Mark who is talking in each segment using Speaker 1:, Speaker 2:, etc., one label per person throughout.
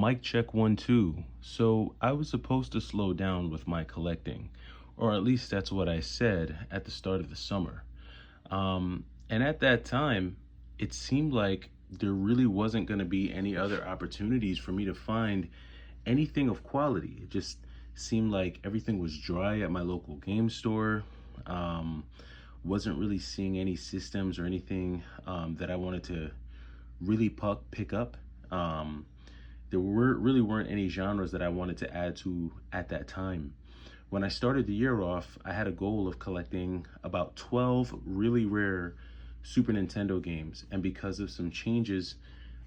Speaker 1: Mic check 1 2. So I was supposed to slow down with my collecting, or at least that's what I said at the start of the summer. And at that time, it seemed like there really wasn't going to be any other opportunities for me to find anything of quality. It just seemed like everything was dry at my local game store. Um, wasn't really seeing any systems or anything that I wanted to really pick up. Um, really weren't any genres that I wanted to add to at that time. When I started the year off, I had a goal of collecting about 12 really rare Super Nintendo games. And because of some changes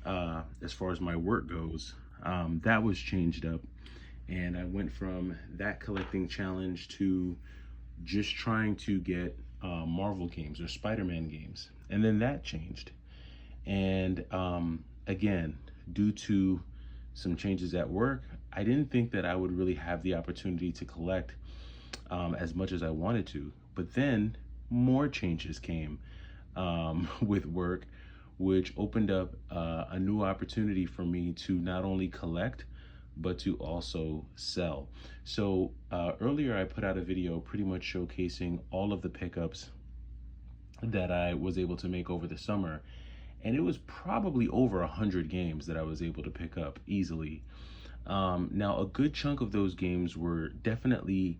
Speaker 1: as far as my work goes, that was changed up. And I went from that collecting challenge to just trying to get Marvel games or Spider-Man games. And then that changed. And again, due to some changes at work, I didn't think that I would really have the opportunity to collect as much as I wanted to. But then more changes came with work, which opened up a new opportunity for me to not only collect, but to also sell. So earlier I put out a video pretty much showcasing all of the pickups that I was able to make over the summer. And it was probably over 100 games that I was able to pick up easily. Now, a good chunk of those games were definitely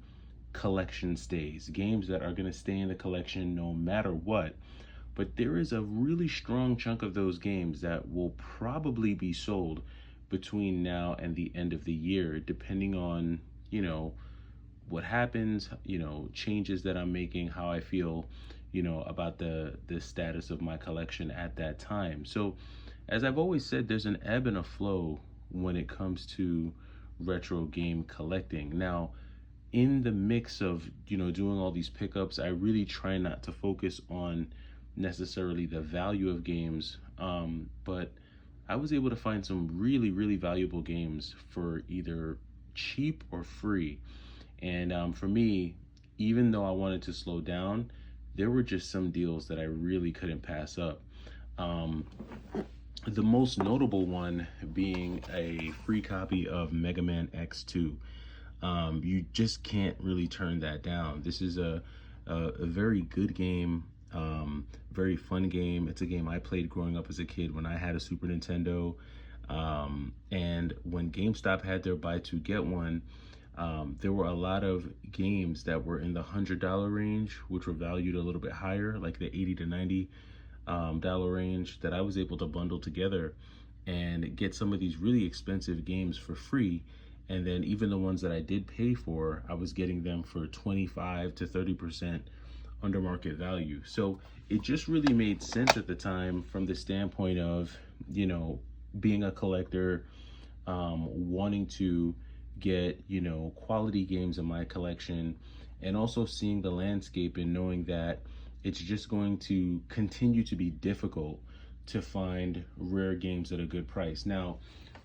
Speaker 1: collection stays, games that are going to stay in the collection no matter what. But there is a really strong chunk of those games that will probably be sold between now and the end of the year, depending on, what happens, changes that I'm making, how I feel, about the status of my collection at that time. So, as I've always said, there's an ebb and a flow when it comes to retro game collecting. Now, in the mix of, doing all these pickups, I really try not to focus on necessarily the value of games, but I was able to find some really, really valuable games for either cheap or free. And for me, even though I wanted to slow down, there were just some deals that I really couldn't pass up. Um, the most notable one being a free copy of Mega Man X2. You just can't really turn that down. This is a very good game, very fun game. It's a game I played growing up as a kid when I had a Super Nintendo. And when GameStop had their buy two get one, there were a lot of games that were in the $100 range, which were valued a little bit higher, like the $80 to $90 range, that I was able to bundle together and get some of these really expensive games for free. And then even the ones that I did pay for, I was getting them for 25 to 30% under market value. So it just really made sense at the time from the standpoint of, being a collector, wanting to get, quality games in my collection, and also seeing the landscape and knowing that it's just going to continue to be difficult to find rare games at a good price. Now,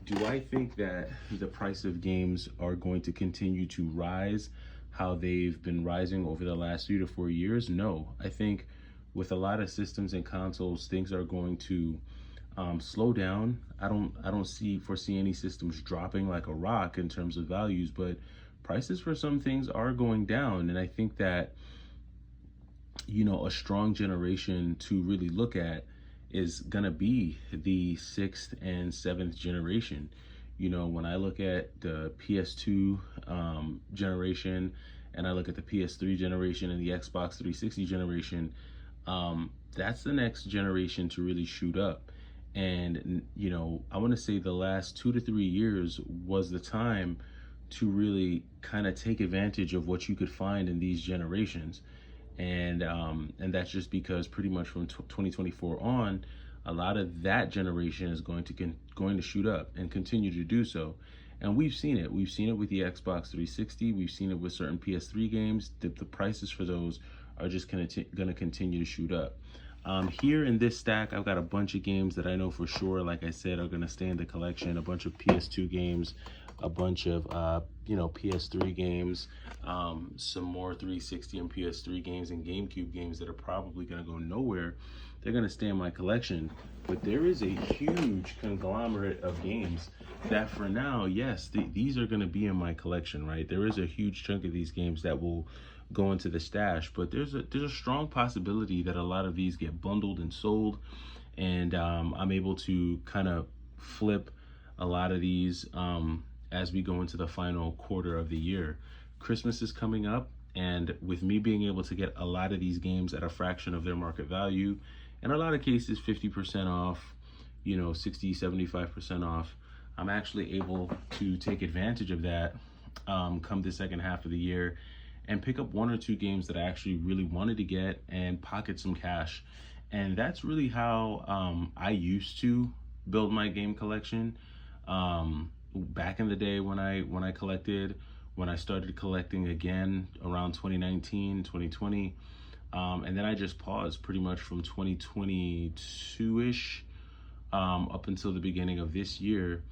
Speaker 1: do I think that the price of games are going to continue to rise how they've been rising over the last 3 to 4 years? No. I think with a lot of systems and consoles, things are going to slow down. I don't foresee any systems dropping like a rock in terms of values, but prices for some things are going down. And I think that, a strong generation to really look at is gonna be the 6th and 7th generation. When I look at the PS2 generation, and I look at the PS3 generation and the Xbox 360 generation, that's the next generation to really shoot up. And, I want to say the last 2 to 3 years was the time to really kind of take advantage of what you could find in these generations. And that's just because pretty much from 2024 on, a lot of that generation is going to shoot up and continue to do so. And we've seen it. We've seen it with the Xbox 360. We've seen it with certain PS3 games. The prices for those are just going to continue to shoot up. Here in this stack, I've got a bunch of games that I know for sure, like I said, are going to stay in the collection. A bunch of PS2 games, a bunch of PS3 games, some more 360 and PS3 games and GameCube games that are probably going to go nowhere. they're going to stay in my collection. But there is a huge conglomerate of games that for now, yes, these are going to be in my collection, right? There is a huge chunk of these games that will go into the stash, but there's a strong possibility that a lot of these get bundled and sold, and I'm able to kind of flip a lot of these as we go into the final quarter of the year. Christmas is coming up, and with me being able to get a lot of these games at a fraction of their market value, in a lot of cases 50% off, 60, 75% off, I'm actually able to take advantage of that come the second half of the year and pick up one or two games that I actually really wanted to get and pocket some cash. And that's really how I used to build my game collection. Back in the day when I collected, when I started collecting again around 2019, 2020, and then I just paused pretty much from 2022-ish up until the beginning of this year.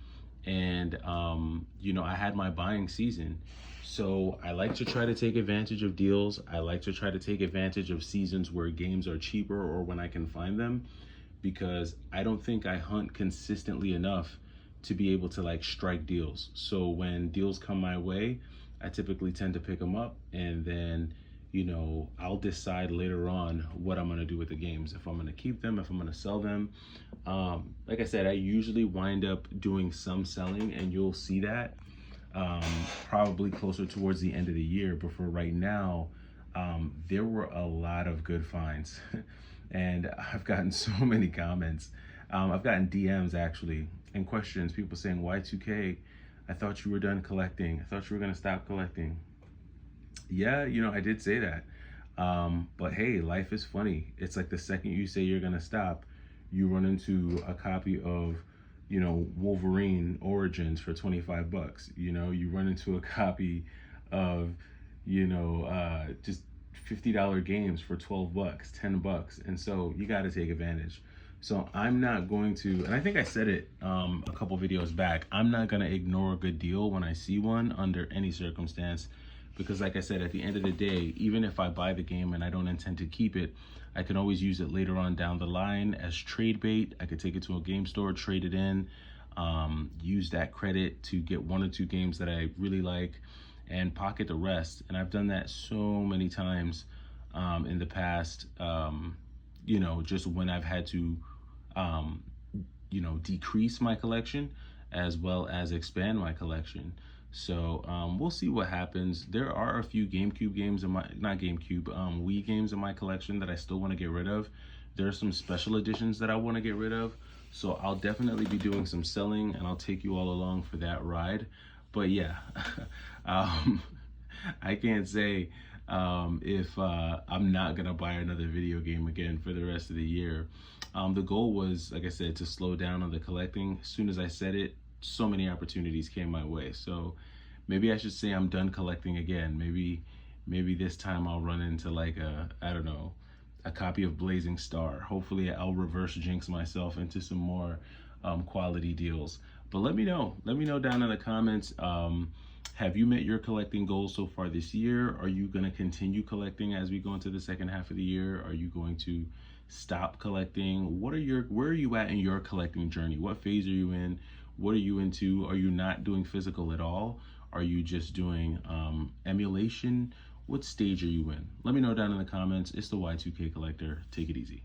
Speaker 1: And I had my buying season. So I like to try to take advantage of deals. I like to try to take advantage of seasons where games are cheaper or when I can find them, because I don't think I hunt consistently enough to be able to like strike deals. So when deals come my way, I typically tend to pick them up, and then I'll decide later on what I'm gonna do with the games, if I'm gonna keep them, if I'm gonna sell them. Like I said, I usually wind up doing some selling, and you'll see that probably closer towards the end of the year. But for right now, there were a lot of good finds and I've gotten so many comments. I've gotten DMs actually and questions, people saying, Y2K, I thought you were done collecting. I thought you were gonna stop collecting. Yeah, I did say that. But hey, life is funny. It's like the second you say you're gonna stop, you run into a copy of, Wolverine Origins for 25 bucks. You run into a copy of, just $50 games for 12 bucks, 10 bucks. And so you got to take advantage. So I'm not going to, and I think I said it a couple videos back, I'm not going to ignore a good deal when I see one under any circumstance. Because like I said, at the end of the day, even if I buy the game and I don't intend to keep it, I can always use it later on down the line as trade bait. I could take it to a game store, trade it in, use that credit to get one or two games that I really like and pocket the rest. And I've done that so many times in the past, just when I've had to, decrease my collection as well as expand my collection. So we'll see what happens. There are a few GameCube games in my, not GameCube, Wii games in my collection that I still want to get rid of. There are some special editions that I want to get rid of. So I'll definitely be doing some selling, and I'll take you all along for that ride. But yeah, I can't say if I'm not gonna buy another video game again for the rest of the year. The goal was, like I said, to slow down on the collecting. As soon as I said it, so many opportunities came my way. So maybe I should say I'm done collecting again. Maybe this time I'll run into like I don't know, a copy of Blazing Star. Hopefully I'll reverse jinx myself into some more quality deals. But let me know down in the comments, have you met your collecting goals so far this year? Are you going to continue collecting as we go into the second half of the year? Are you going to stop collecting? Where are you at in your collecting journey? What phase are you in? What are you into? Are you not doing physical at all? Are you just doing emulation? What stage are you in? Let me know down in the comments. It's the Y2K Collector. Take it easy.